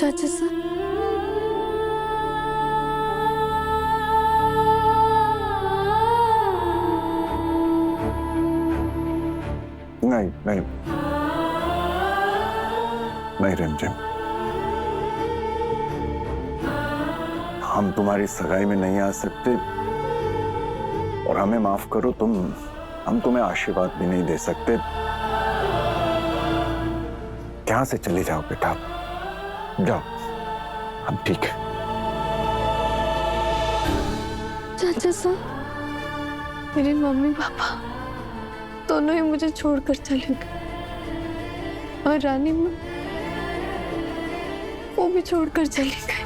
चाचा साहब, नहीं नहीं नहीं रिमझिम, हम तुम्हारी सगाई में नहीं आ सकते और हमें माफ करो, हम तुम्हें आशीर्वाद भी नहीं दे सकते। यहां से चले जाओ बेटा, जाओ, हम ठीक है। चाचा साहब, मेरे मम्मी पापा दोनों ही मुझे छोड़कर चले गए और रानी माँ वो भी छोड़कर चली गई।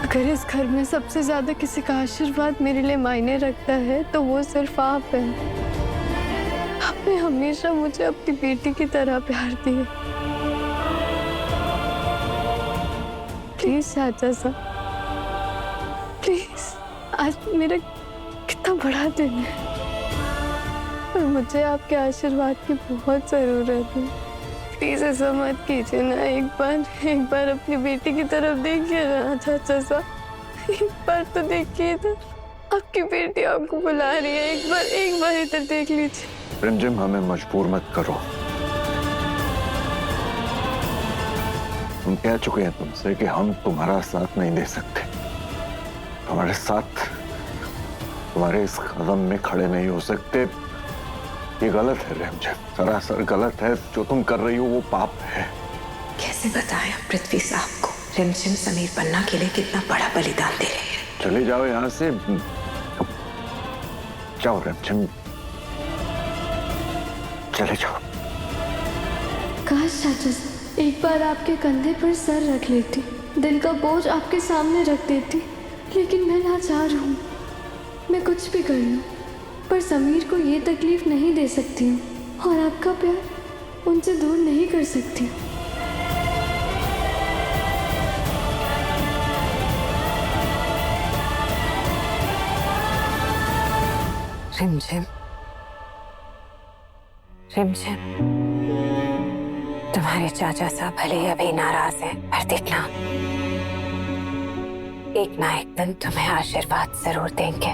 अगर इस घर में सबसे ज्यादा किसी का आशीर्वाद मेरे लिए मायने रखता है तो वो सिर्फ आप हैं। आपने हमेशा मुझे अपनी बेटी की तरह प्यार दिया। प्लीज चाचा साहब, प्लीज, आज मेरा कितना बड़ा दिन है और मुझे आपके आशीर्वाद की बहुत जरूरत है। प्लीज ऐसा मत कीजिए ना, एक बार अपनी बेटी की तरफ देखिए ना चाचा साहब, एक बार तो देखिए इधर, आपकी बेटी आपको बुला रही है, एक बार इधर देख लीजिए। रिमझिम, हमें मजबूर मत करो, हम कह चुके हैं तुमसे कि हम तुम्हारा साथ नहीं दे सकते, हमारे साथ तुम्हारे इस कदम में खड़े नहीं हो सकते। ये गलत है रिमझिम, सरासर गलत है, जो तुम कर रही हो वो पाप है। कैसे बताएं पृथ्वी साहब को रिमझिम समीर पन्ना के लिए कितना बड़ा बलिदान दे रही है। चले जाओ यहाँ से, जाओ रिमझिम, चले जाओ। काश चाचा साहब एक बार आपके कंधे पर सर रख लेती, दिल का बोझ आपके सामने रख देती, लेकिन मैं लाचार हूँ। मैं कुछ भी कर लूँ पर समीर को ये तकलीफ नहीं दे सकती हूँ और आपका प्यार उनसे दूर नहीं कर सकती। रिमझिम, रिमझिम, तुम्हारे चाचा साहब भले ही अभी नाराज हैं, पर देखना एक ना एक दिन तुम्हें आशीर्वाद जरूर देंगे।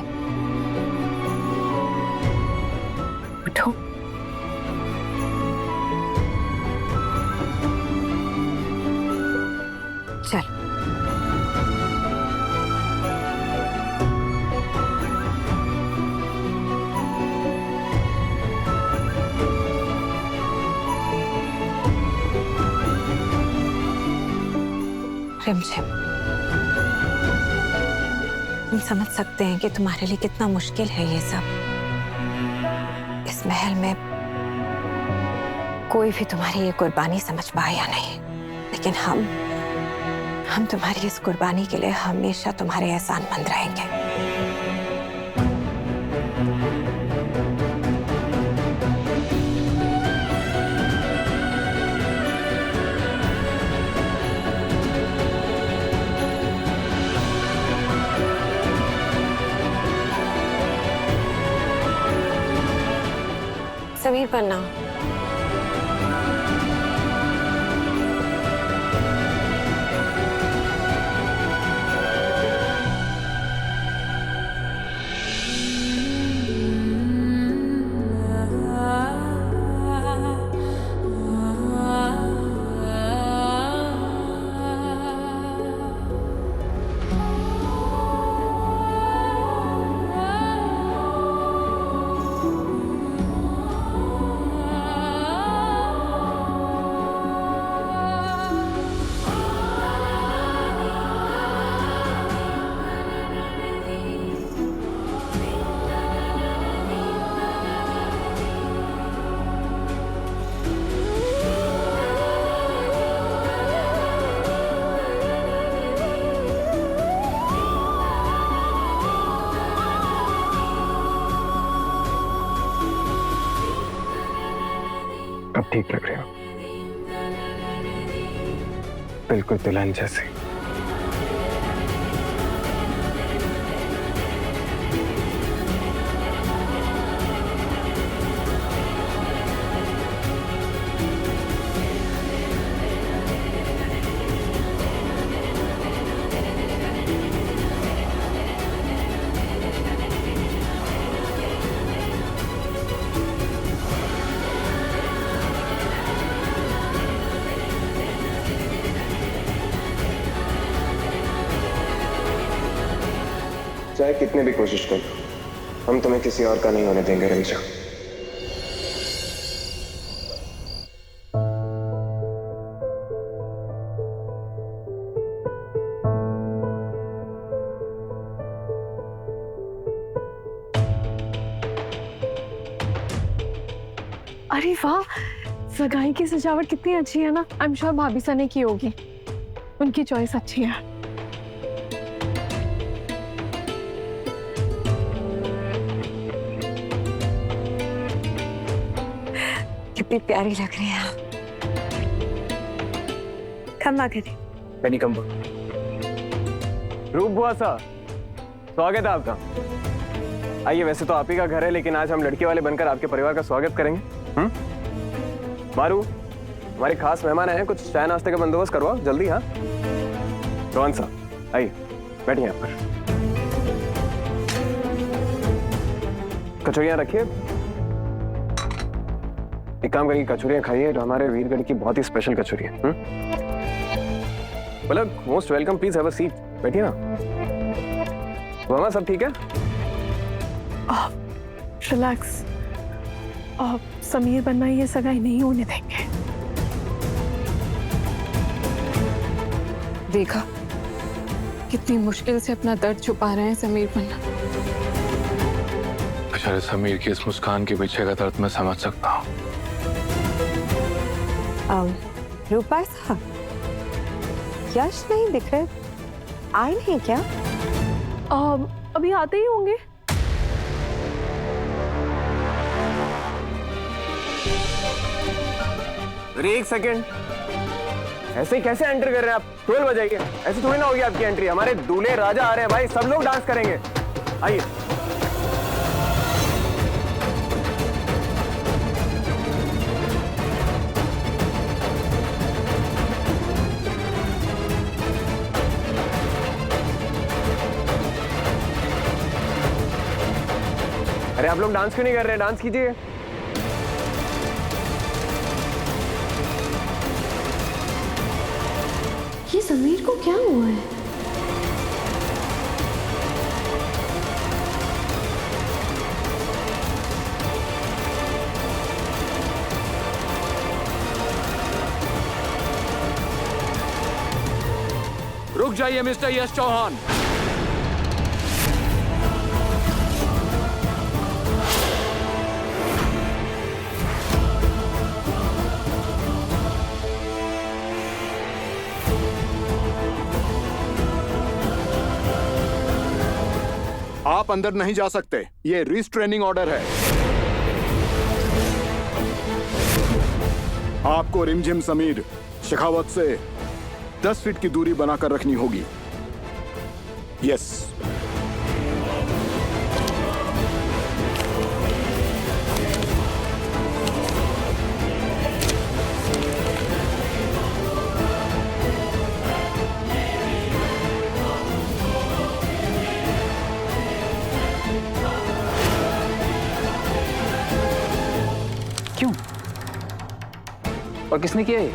उठो। चल। रिमझिम, हम समझ सकते हैं कि तुम्हारे लिए कितना मुश्किल है ये सब। इस महल में कोई भी तुम्हारी ये कुर्बानी समझ पाए या नहीं, लेकिन हम तुम्हारी इस कुर्बानी के लिए हमेशा तुम्हारे एहसानमंद रहेंगे। समीर पन्ना, अब ठीक लग रहे हो, बिल्कुल दुल्हन जैसे। चाहे कितने भी कोशिश करो, हम तुम्हें किसी और का नहीं होने देंगे रिंझम। अरे वाह, सगाई की सजावट कितनी अच्छी है ना। आई एम श्योर भाभी सा ने की होगी, उनकी चॉइस अच्छी है। कितनी प्यारी लग रही है। खम्मा करे पेनी कम्बो। रूप बुआ सा, स्वागत है आपका। आइए, वैसे तो आप ही का घर है, लेकिन आज हम लड़के वाले बनकर आपके परिवार का स्वागत करेंगे। मारू, हमारे खास मेहमान आए हैं, कुछ चाय नाश्ते का बंदोबस्त करवाओ जल्दी। हाँ रोहन सा, आइए बैठिए यहाँ पर। कचौरियाँ रखिए। एक काम करिए, कचौरियाँ खाइए, हमारे वीरगढ़ की बहुत ही स्पेशल कचौरियाँ। मतलब most welcome, please have a seat. बैठिए ना। मामा सब ठीक है? रिलैक्स। समीर बनना ये सगाई नहीं होने देंगे। देखा कितनी मुश्किल से अपना दर्द छुपा रहे हैं समीर पन्ना। बेचारे समीर की इस मुस्कान के पीछे का दर्द मैं समझ सकता हूँ। रूपा साहब, यश नहीं दिख रहे, आए नहीं क्या? अभी आते ही होंगे। अरे एक सेकेंड, ऐसे ही कैसे एंटर कर रहे हैं आप? 12 बजाइए, ऐसे थोड़ी ना होगी आपकी एंट्री। हमारे दूल्हे राजा आ रहे हैं भाई, सब लोग डांस करेंगे। आइए। अरे आप लोग डांस क्यों नहीं कर रहे? डांस कीजिए। ये समीर को क्या हुआ है? रुक जाइए मिस्टर यश चौहान। आप अंदर नहीं जा सकते, ये रिस्ट्रेनिंग ऑर्डर है। आपको रिमझिम समीर शेखावत से 10 फीट की दूरी बनाकर रखनी होगी। यस। क्यों? और किसने किया ये?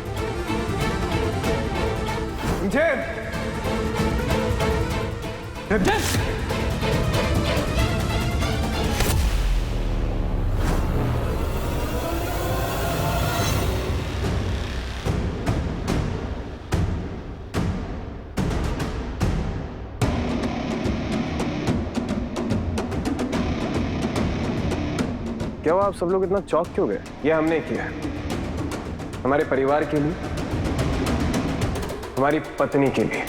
क्या हुआ, आप सब लोग इतना चौंक क्यों गए? ये हमने किया है हमारे परिवार के लिए, हमारी पत्नी के लिए।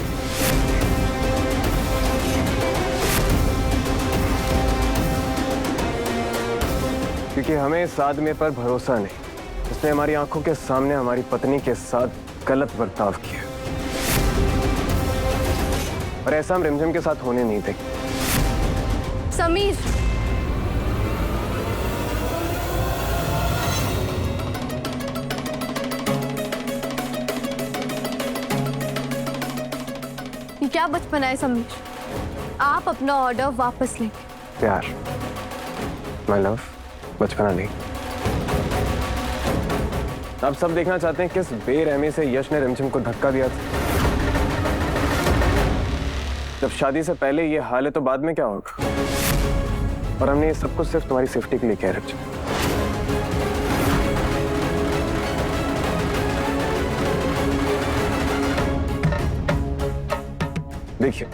क्योंकि हमें इस आदमी पर भरोसा नहीं, उसने हमारी आंखों के सामने हमारी पत्नी के साथ गलत बर्ताव किया, और ऐसा हम रिमझिम के साथ होने नहीं देंगे। समीर, ये क्या बचपना है समीर? आप अपना ऑर्डर वापस लें। प्यार, माय लव, बचपना नहीं। आप सब देखना चाहते हैं किस बेरहमी से यश ने रिमझिम को धक्का दिया था। जब शादी से पहले ये हाल है तो बाद में क्या होगा? और हमने ये सब कुछ सिर्फ तुम्हारी सेफ्टी के लिए कह रखा। देखिए,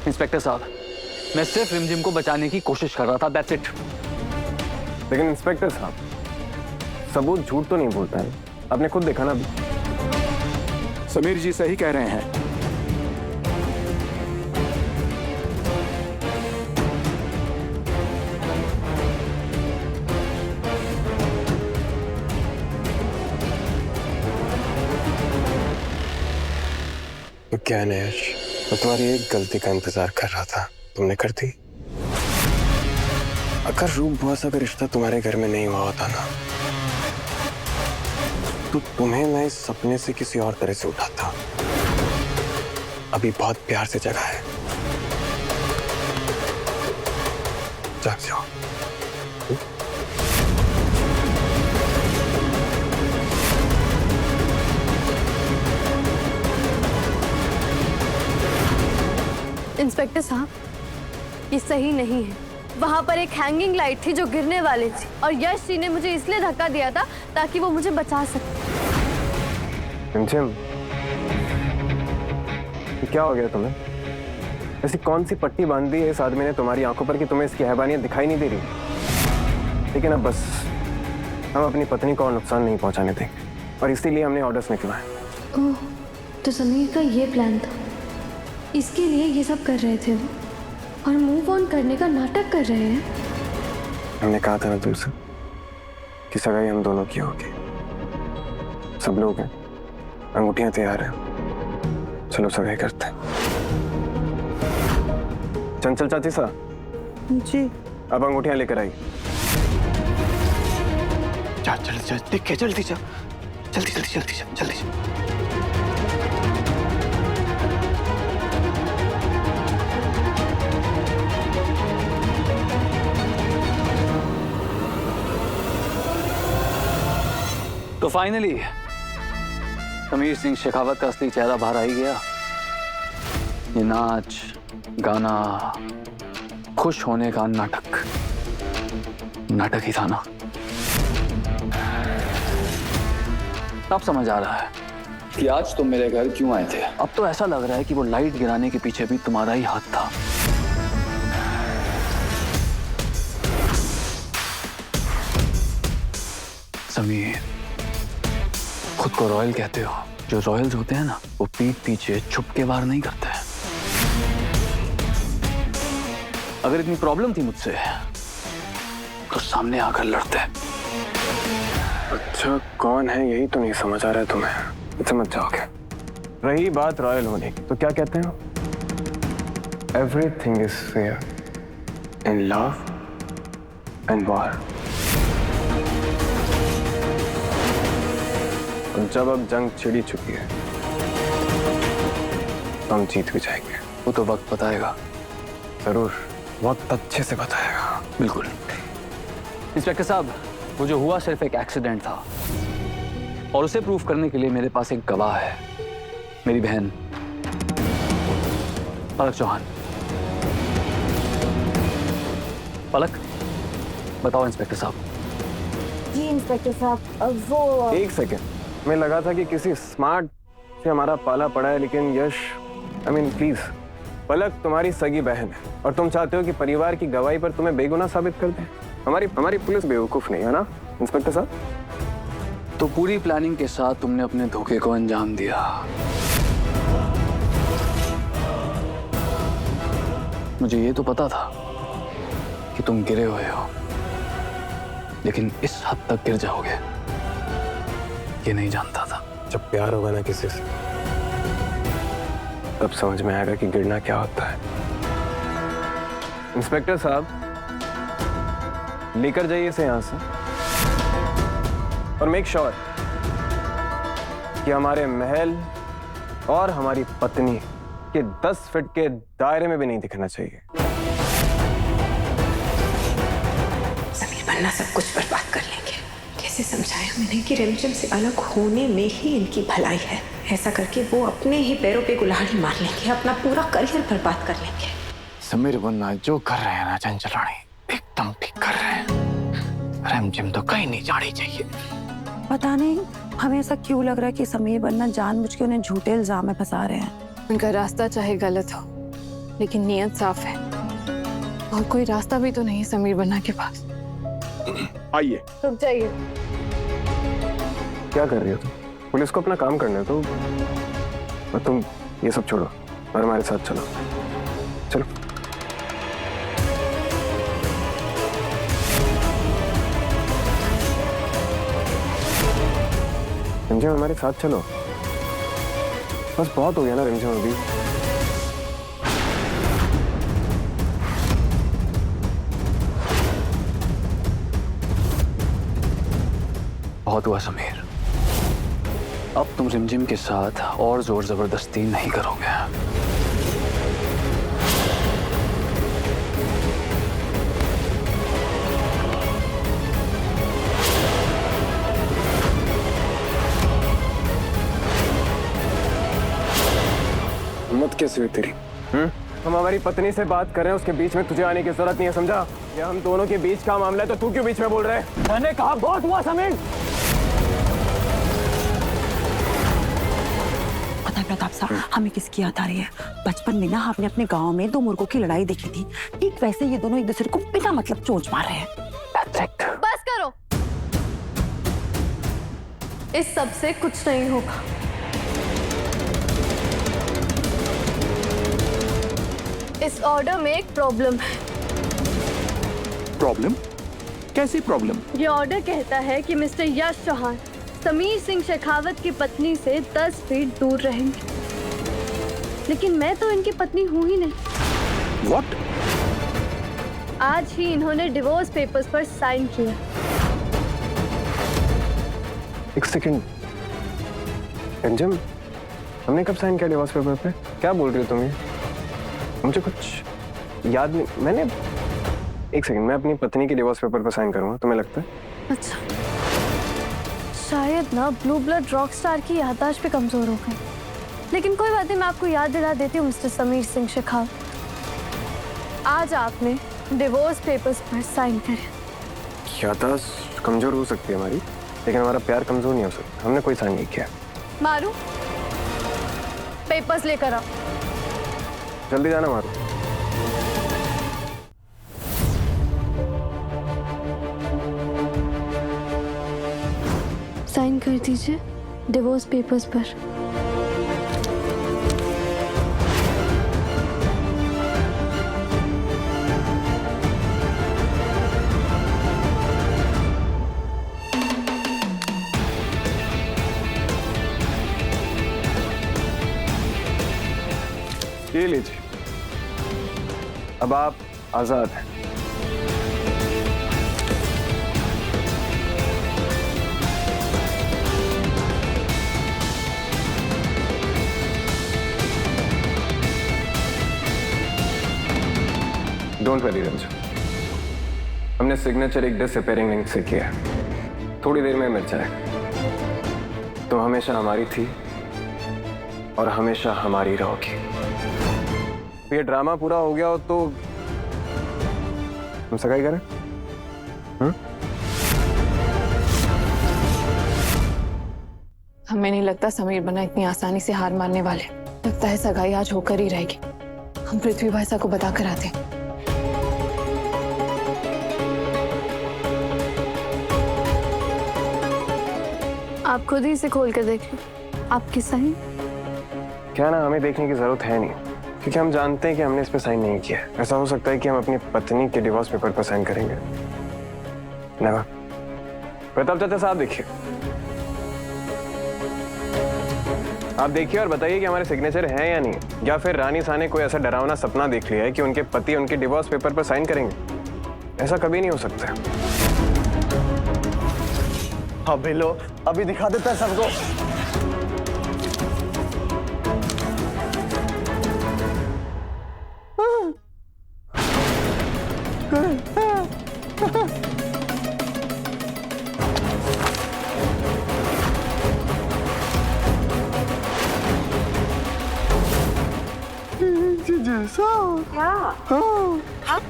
इंस्पेक्टर साहब, मैं सिर्फ रिमझिम को बचाने की कोशिश कर रहा था, दैट्स इट। लेकिन इंस्पेक्टर साहब, सबूत झूठ तो नहीं बोलता है, आपने खुद देखा ना अभी। समीर जी सही कह रहे हैं। क्या नयश, मैं तुम्हारी एक गलती का इंतजार कर रहा था, तुमने कर दी। अगर रूप बुआ सा का रिश्ता तुम्हारे घर में नहीं हुआ होता ना, तो तुम्हें मैं इस सपने से किसी और तरह से उठाता। अभी बहुत प्यार से जगा है, जाग जाओ। इंस्पेक्टर साहब, ये सही नहीं है। वहाँ पर एक हैंगिंग लाइट थी जो गिरने वाली थी और यश जी ने मुझे इसलिए धक्का दिया था ताकि वो मुझे बचा सके। रिमझिम, क्या हो गया तुम्हें? ऐसी कौन सी पट्टी बांध दी है इस आदमी ने तुम्हारी आंखों पर कि तुम्हें इसकी हैवानियत दिखाई नहीं दे रही? लेकिन अब बस, हम अपनी पत्नी को और नुकसान नहीं पहुंचाने देंगे और इसीलिए हमने ऑर्डर्स निकलवाए। ओह, तो समीर का ये प्लान था, इसके लिए ये सब कर रहे थे वो, और मूव ऑन करने का नाटक कर रहे हैं। हमने कहा था ना तुमसे कि सगाई हम दोनों की होगी। सब लोग हैं, अंगूठियां तैयार हैं, चलो सगाई करते हैं। चंचल चाची सा जी। अब अंगूठियां लेकर आई। जा जल्दी जा, देख के जल्दी जा, जल्दी जल्दी जल्दी जा, जल्दी जा। तो फाइनली समीर सिंह शेखावत का असली चेहरा बाहर आ ही गया। ये नाच गाना, खुश होने का नाटक ही था ना। अब समझ आ रहा है कि आज तुम मेरे घर क्यों आए थे। अब तो ऐसा लग रहा है कि वो लाइट गिराने के पीछे भी तुम्हारा ही हाथ था। समीर, खुद को रॉयल कहते हो। जो रॉयल्स होते हैं ना, वो पीठ पीछे छुप के वार नहीं करते हैं। अगर इतनी प्रॉब्लम थी मुझसे तो सामने आकर लड़ते। अच्छा, कौन है यही तो नहीं समझ आ रहा है तुम्हें। समझ जाओगे। रही बात रॉयल होने की, तो क्या कहते हैं? Everything is fair in love and war. जब अब जंग छिड़ी चुकी है, तो हम जीत भी जाएंगे। वो तो वक्त बताएगा। जरूर, बहुत अच्छे से बताएगा। बिल्कुल। इंस्पेक्टर साहब, वो जो हुआ सिर्फ एक एक्सीडेंट था, और उसे प्रूफ करने के लिए मेरे पास एक गवाह है, मेरी बहन पलक चौहान। पलक, बताओ इंस्पेक्टर साहब। जी इंस्पेक्टर साहब, वो एक सेकेंड, मैं लगा था कि किसी स्मार्ट से हमारा पाला पड़ा है, लेकिन यश, प्लीज, पलक तुम्हारी सगी बहन है और तुम चाहते हो कि परिवार की गवाही पर तुम्हें बेगुनाह साबित कर दे। हमारी पुलिस बेवकूफ नहीं है ना इंस्पेक्टर साहब? तो पूरी प्लानिंग के साथ तुमने अपने धोखे को अंजाम दिया। मुझे ये तो पता था कि तुम गिरे हुए हो, लेकिन इस हद तक गिर जाओगे ये नहीं जानता था। जब प्यार होगा ना किसी से, तब समझ में आएगा कि गिरना क्या होता है। इंस्पेक्टर साहब, लेकर जाइए इसे यहां से और मेक श्योर कि हमारे महल और हमारी पत्नी कि 10 फीट के दायरे में भी नहीं दिखना चाहिए। समीर बन्ना सब कुछ बर्बाद कर लेंगे। कैसे समझाया मैंने कि रिमझिम से अलग होने में ही इनकी भलाई है। ऐसा करके वो अपने ही पैरों पे कुल्हाड़ी मार लेंगे, अपना पूरा करियर बर्बाद कर लेंगे। समीर बन्ना जो कर रहे हैं ना चंचल रानी, एकदम ठीक कर रहे हैं। रिमझिम तो कहीं नहीं जानी चाहिए। पता नहीं हमें ऐसा क्यों लग रहा है कि समीर बन्ना जानबूझ के उन्हें झूठे इल्जाम में फंसा रहे हैं। उनका रास्ता चाहे गलत हो, लेकिन नियत साफ है। और कोई रास्ता भी तो नहीं है समीर बन्ना के पास। आइए। रुक जाइए। क्या कर रही हो तुम? पुलिस को अपना काम करने दो। और तुम ये सब छोड़ो और हमारे साथ चलो। चलो। रिमझिम हमारे साथ चलो। बस बहुत हो गया ना रिमझिम अभी। बहुत हुआ समीर, अब तुम रिमझिम के साथ और जोर जबरदस्ती नहीं करोगे। हिम्मत कैसे हुई तेरी? हम हमारी पत्नी से बात कर रहे हैं, उसके बीच में तुझे आने की जरूरत नहीं है, समझा? ये हम दोनों के बीच का मामला है, तो तू क्यों बीच में बोल रहा है? मैंने कहा बहुत हुआ समीर। पता है प्रताप साहब, हमें किसकी याद आ रही है? बचपन में ना हमने अपने गांव में दो मुर्गों की लड़ाई देखी थी। ठीक वैसे ये दोनों एक दूसरे को बिना मतलब चोंच मार रहे हैं। बस करो, इस सब से कुछ नहीं होगा। इस ऑर्डर में एक प्रॉब्लम है। प्रॉब्लम? कैसी प्रॉब्लम? ये ऑर्डर कहता है कि मिस्टर यश चौहान समीर सिंह शेखावत की पत्नी से 10 फीट दूर रहेंगे, लेकिन मैं तो इनकी पत्नी हूं ही नहीं। What? आज ही इन्होंने डिवोर्स पेपर्स पर साइन किया। एक सेकंड रिमझिम, हमने कब साइन किया डिवोर्स पेपर पे? क्या बोल रही हो तुम? ये मुझे कुछ याद नहीं। मैंने एक सेकंड, मैं अपनी पत्नी के डिवोर्स पेपर पर साइन करूंगा, तुम्हें लगता है? अच्छा, शायद ना ब्लू ब्लड रॉक स्टार की याददाश्त पे कमजोर हो गई, लेकिन कोई बात नहीं, मैं आपको याद दिला देती हूँ मिस्टर समीर सिंह शेखावत, आज आपने डिवोर्स पेपर्स पर साइन करे। याददाश्त कमजोर हो सकती है हमारी, लेकिन हमारा प्यार कमजोर नहीं हो सकता। हमने कोई साइन नहीं किया। मारू, पेपर्स लेकर आओ। जल्दी जाना मारू। साइन कर दीजिए डिवोर्स पेपर्स पर। ये लीजिए, अब आप आजाद हैं। डोंट वरी रंजू, हमने सिग्नेचर एक डिसअपीयरिंग लिंक से किया, थोड़ी देर में मिल जाएगा। तुम हमेशा हमारी थी और हमेशा हमारी रहोगी। ये ड्रामा पूरा हो गया हो तो हम सगाई करें? हमें नहीं लगता समीर बन्ना इतनी आसानी से हार मानने वाले। लगता है सगाई आज होकर ही रहेगी। हम पृथ्वी भाई साहब को बता कर आते हैं। आप खुद ही इसे खोल कर देख लो, आपकी सही। क्या ना, हमें देखने की जरूरत है नहीं, क्योंकि हम जानते हैं कि हमने इस पे साइन नहीं किया। ऐसा हो सकता है कि हम अपनी पत्नी के डिवोर्स पेपर पर साइन करेंगे। नेवर। प्रताप चाचा साहब देखिए, आप देखिए और बताइए कि हमारे सिग्नेचर हैं या नहीं, या फिर रानी साहब ने कोई ऐसा डरावना सपना देख लिया है कि उनके पति उनके डिवोर्स पेपर पर साइन करेंगे। ऐसा कभी नहीं हो सकता। अभी लो, अभी दिखा देता है सबको। ऐसा क्या? हाँ?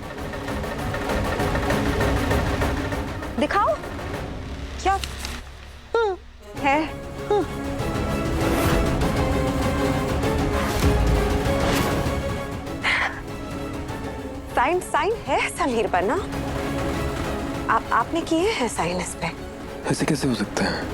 दिखाओ क्या है? साइन है समीर पर ना? आपने किए हैं साइन इस पे? ऐसे कैसे हो सकता है?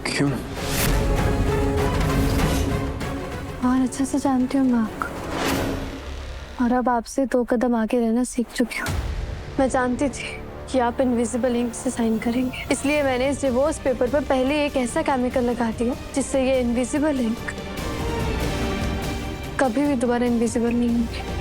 क्यों? और अच्छे से जानती हूँ मैं आपको, और अब आपसे 2 कदम आगे रहना सीख चुकी हूँ। मैं जानती थी कि आप इनविजिबल इंक से साइन करेंगे, इसलिए मैंने इस डिवोर्स पेपर पर पहले एक ऐसा केमिकल लगा दिया जिससे ये इनविजिबल इंक कभी भी दोबारा इनविजिबल नहीं होगी।